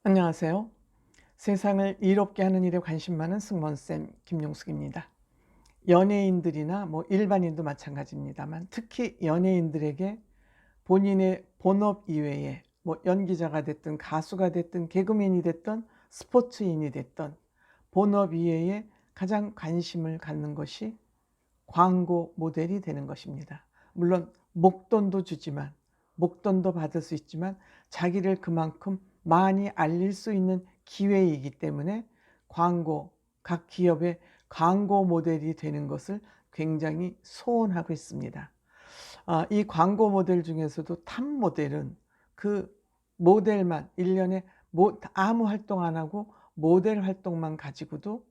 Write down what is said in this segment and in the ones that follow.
안녕하세요. 세상을 이롭게 하는 일에 관심 많은 승무원쌤 김용숙입니다. 연예인들이나 일반인도 마찬가지입니다만 특히 연예인들에게 본인의 본업 이외에 연기자가 됐든 가수가 됐든 개그맨이 됐든 스포츠인이 됐든 본업 이외에 가장 관심을 갖는 것이 광고 모델이 되는 것입니다. 물론 목돈도 주지만 목돈도 받을 수 있지만 자기를 그만큼 많이 알릴 수 있는 기회이기 때문에 각 기업의 광고 모델이 되는 것을 굉장히 소원하고 있습니다. 이 광고 모델 중에서도 탑 모델은 그 모델만 1년에 아무 활동 안 하고 모델 활동만 가지고도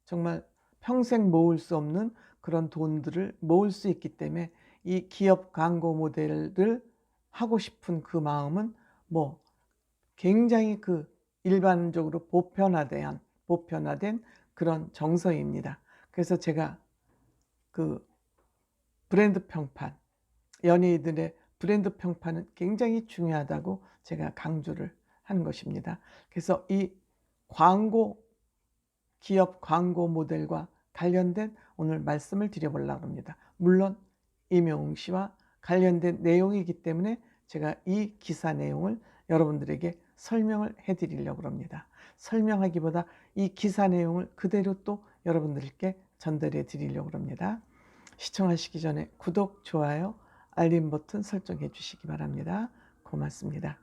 정말 평생 모을 수 없는 그런 돈들을 모을 수 있기 때문에 이 기업 광고 모델을 하고 싶은 그 마음은 굉장히 일반적으로 보편화된 그런 정서입니다. 그래서 제가 그 브랜드 평판, 연예인들의 브랜드 평판은 굉장히 중요하다고 제가 강조를 하는 것입니다. 그래서 이 기업 광고 모델과 관련된 오늘 말씀을 드려보려고 합니다. 물론 임영웅 씨와 관련된 내용이기 때문에 제가 이 기사 내용을 여러분들에게 설명을 해드리려고 합니다. 설명하기보다 이 기사 내용을 그대로 또 여러분들께 전달해 드리려고 합니다. 시청하시기 전에 구독, 좋아요, 알림 버튼 설정해 주시기 바랍니다. 고맙습니다.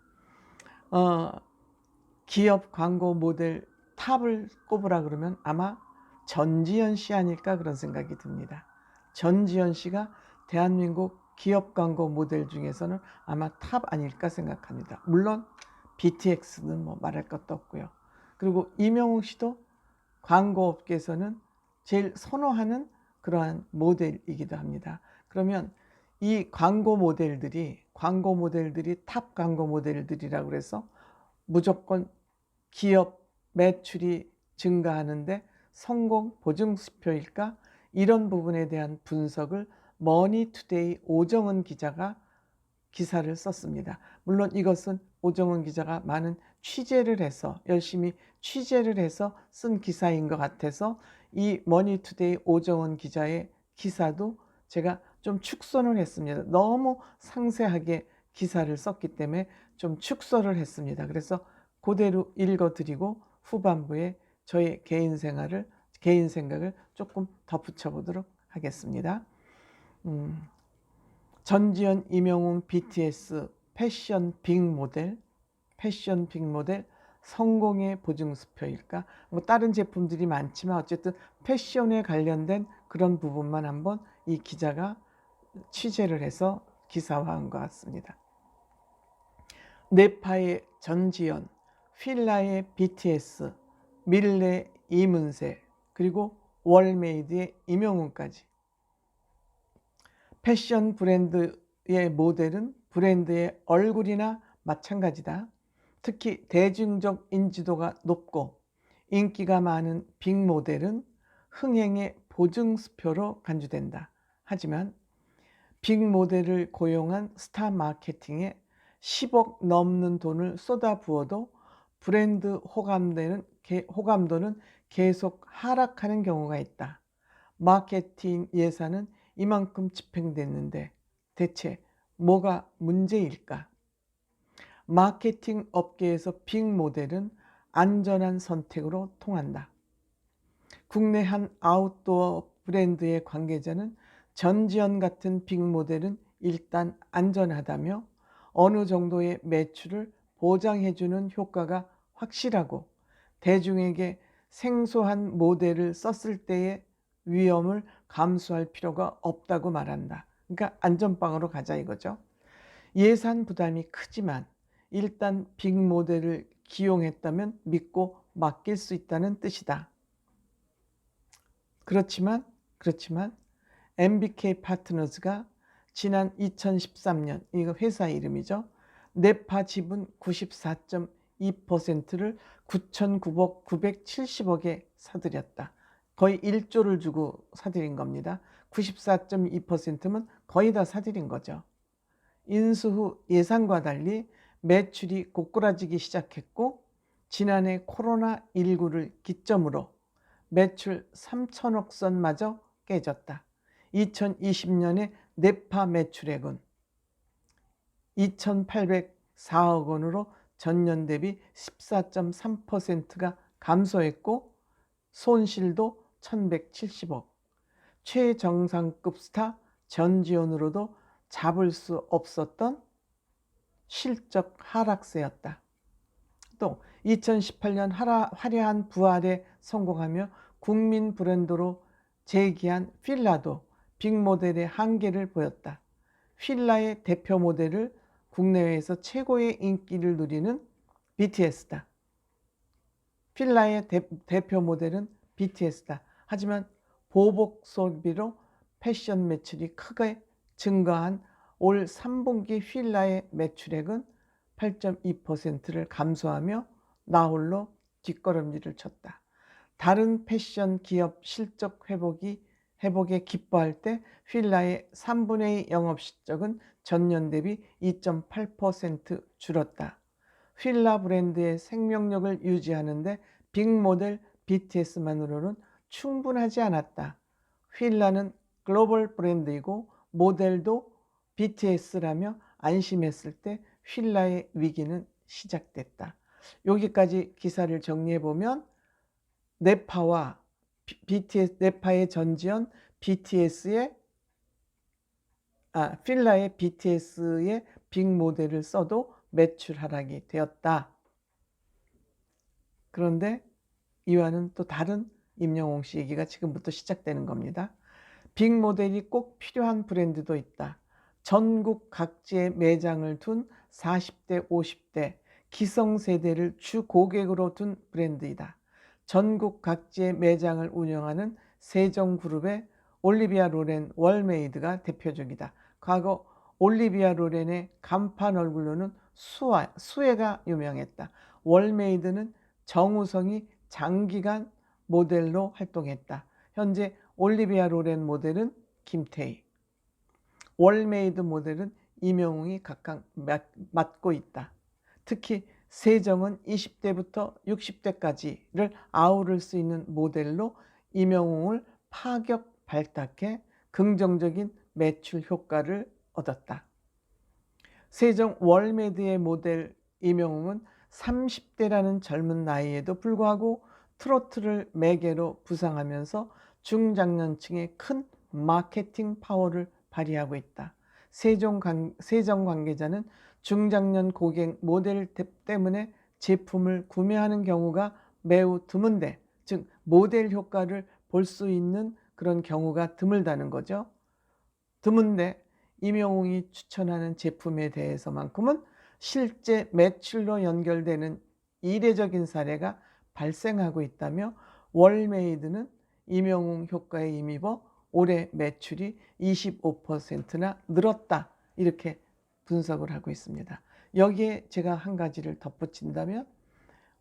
기업 광고 모델 탑을 꼽으라 그러면 아마 전지현 씨 아닐까 그런 생각이 듭니다. 전지현 씨가 대한민국 기업 광고 모델 중에서는 아마 탑 아닐까 생각합니다. 물론 BTX는 말할 것도 없고요. 그리고 임영웅 씨도 광고업계에서는 제일 선호하는 그러한 모델이기도 합니다. 그러면 이 광고 모델들이 탑 광고 모델들이라고 그래서 무조건 기업 매출이 증가하는데 성공 보증수표일까? 이런 부분에 대한 분석을 머니투데이 오정은 기자가 기사를 썼습니다. 물론 이것은 오정은 기자가 많은 열심히 취재를 해서 쓴 기사인 것 같아서 이 머니투데이 오정은 기자의 기사도 제가 좀 축소를 했습니다. 너무 상세하게 기사를 썼기 때문에 좀 축소를 했습니다. 그래서 그대로 읽어드리고 후반부에 저의 개인 생각을 조금 덧붙여 보도록 하겠습니다. 전지현, 임영웅, BTS 패션 빅 모델 성공의 보증수표일까? 다른 제품들이 많지만 어쨌든 패션에 관련된 그런 부분만 한번 이 기자가 취재를 해서 기사화한 것 같습니다. 네파의 전지현, 필라의 BTS, 밀레 이문세, 그리고 월메이드의 임영웅까지. 패션 브랜드의 모델은 브랜드의 얼굴이나 마찬가지다. 특히 대중적 인지도가 높고 인기가 많은 빅 모델은 흥행의 보증수표로 간주된다. 하지만 빅 모델을 고용한 스타 마케팅에 10억 넘는 돈을 쏟아부어도 브랜드 호감도는 계속 하락하는 경우가 있다. 마케팅 예산은 이만큼 집행됐는데 대체 뭐가 문제일까? 마케팅 업계에서 빅 모델은 안전한 선택으로 통한다. 국내 한 아웃도어 브랜드의 관계자는 전지현 같은 빅 모델은 일단 안전하다며 어느 정도의 매출을 보장해주는 효과가 확실하고 대중에게 생소한 모델을 썼을 때의 위험을 감수할 필요가 없다고 말한다. 그러니까 안전빵으로 가자 이거죠. 예산 부담이 크지만 일단 빅 모델을 기용했다면 믿고 맡길 수 있다는 뜻이다. 그렇지만 MBK 파트너즈가 지난 2013년, 이거 회사 이름이죠. 네파 지분 94.2%를 9,970억에 사들였다. 거의 1조를 주고 사들인 겁니다. 94.2%면 거의 다 사들인 거죠. 인수 후 예상과 달리 매출이 고꾸라지기 시작했고 지난해 코로나19를 기점으로 매출 3천억 선마저 깨졌다. 2020년에 네파 매출액은 2,804억 원으로 전년 대비 14.3%가 감소했고 손실도 1,170억. 최정상급 스타 전지현으로도 잡을 수 없었던 실적 하락세였다. 또 2018년 화려한 부활에 성공하며 국민 브랜드로 재기한 필라도 빅모델의 한계를 보였다. 필라의 대표 모델을 국내외에서 최고의 인기를 누리는 BTS다. 필라의 대표 모델은 BTS다. 하지만 보복 소비로 패션 매출이 크게 증가한 올 3분기 필라의 매출액은 8.2%를 감소하며 나홀로 뒷걸음질을 쳤다. 다른 패션 기업 실적 회복에 기뻐할 때 필라의 3분의 2 영업실적은 전년 대비 2.8% 줄었다. 필라 브랜드의 생명력을 유지하는데 빅모델 BTS만으로는 충분하지 않았다. 필라는 글로벌 브랜드이고 모델도 BTS라며 안심했을 때 필라의 위기는 시작됐다. 여기까지 기사를 정리해보면 네파와 BTS, 네파의 전지현, 필라의 BTS의 빅모델을 써도 매출 하락이 되었다. 그런데 이와는 또 다른 임영웅 씨 얘기가 지금부터 시작되는 겁니다. 빅모델이 꼭 필요한 브랜드도 있다. 전국 각지에 매장을 둔 40대, 50대 기성세대를 주 고객으로 둔 브랜드이다. 전국 각지에 매장을 운영하는 세종그룹의 올리비아 로렌 월메이드가 대표적이다. 과거 올리비아 로렌의 간판 얼굴로는 수혜가 유명했다. 월메이드는 정우성이 장기간 모델로 활동했다. 현재 올리비아 로렌 모델은 김태희, 월메이드 모델은 임영웅이 각각 맡고 있다. 특히 세정은 20대부터 60대까지를 아우를 수 있는 모델로 임영웅을 파격 발탁해 긍정적인 매출 효과를 얻었다. 세정 월메이드의 모델 임영웅은 30대라는 젊은 나이에도 불구하고 트로트를 매개로 부상하면서 중장년층의 큰 마케팅 파워를 발휘하고 있다. 세정 관계자는 중장년 고객 모델 때문에 제품을 구매하는 경우가 매우 드문데, 즉 모델 효과를 볼 수 있는 그런 경우가 드물다는 거죠. 드문데 임영웅이 추천하는 제품에 대해서만큼은 실제 매출로 연결되는 이례적인 사례가 발생하고 있다며 월메이드는 임영웅 효과에 힘입어 올해 매출이 25%나 늘었다, 이렇게 분석을 하고 있습니다. 여기에 제가 한 가지를 덧붙인다면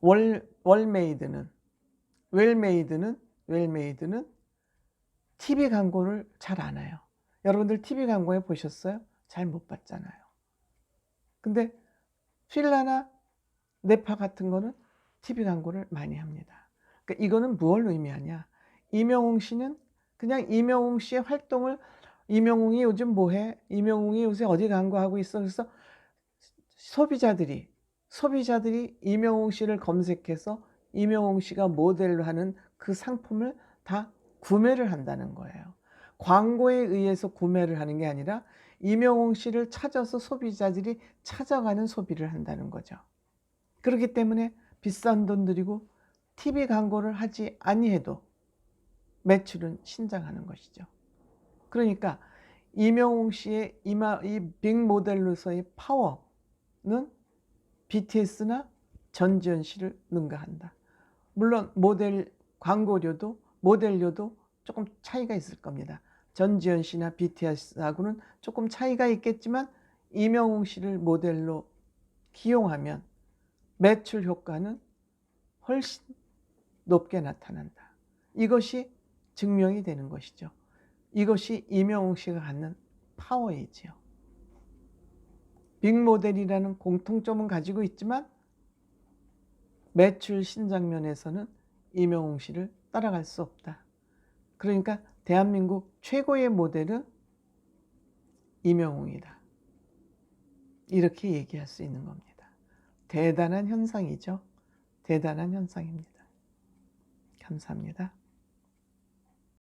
웰메이드는 TV 광고를 잘 안 해요. 여러분들 TV 광고에 보셨어요? 잘 못 봤잖아요. 근데 필라나 네파 같은 거는 TV 광고를 많이 합니다. 그러니까 이거는 무엇을 의미하냐? 임영웅 씨는 그냥 임영웅 씨의 활동을, 임영웅이 요즘 뭐해? 임영웅이 요새 어디 광고하고 있어? 그래서 소비자들이 임영웅 씨를 검색해서 임영웅 씨가 모델로 하는 그 상품을 다 구매를 한다는 거예요. 광고에 의해서 구매를 하는 게 아니라 임영웅 씨를 찾아서 소비자들이 찾아가는 소비를 한다는 거죠. 그렇기 때문에 비싼 돈 들이고 TV 광고를 하지 아니해도 매출은 신장하는 것이죠. 그러니까 임영웅 씨의 이 빅모델로서의 파워는 BTS나 전지현 씨를 능가한다. 물론 모델료도 조금 차이가 있을 겁니다. 전지현 씨나 BTS하고는 조금 차이가 있겠지만 임영웅 씨를 모델로 기용하면 매출 효과는 훨씬 높게 나타난다. 이것이 증명이 되는 것이죠. 이것이 임영웅 씨가 갖는 파워이지요. 빅모델이라는 공통점은 가지고 있지만 매출 신장면에서는 임영웅 씨를 따라갈 수 없다. 그러니까 대한민국 최고의 모델은 임영웅이다. 이렇게 얘기할 수 있는 겁니다. 대단한 현상이죠. 대단한 현상입니다. 감사합니다.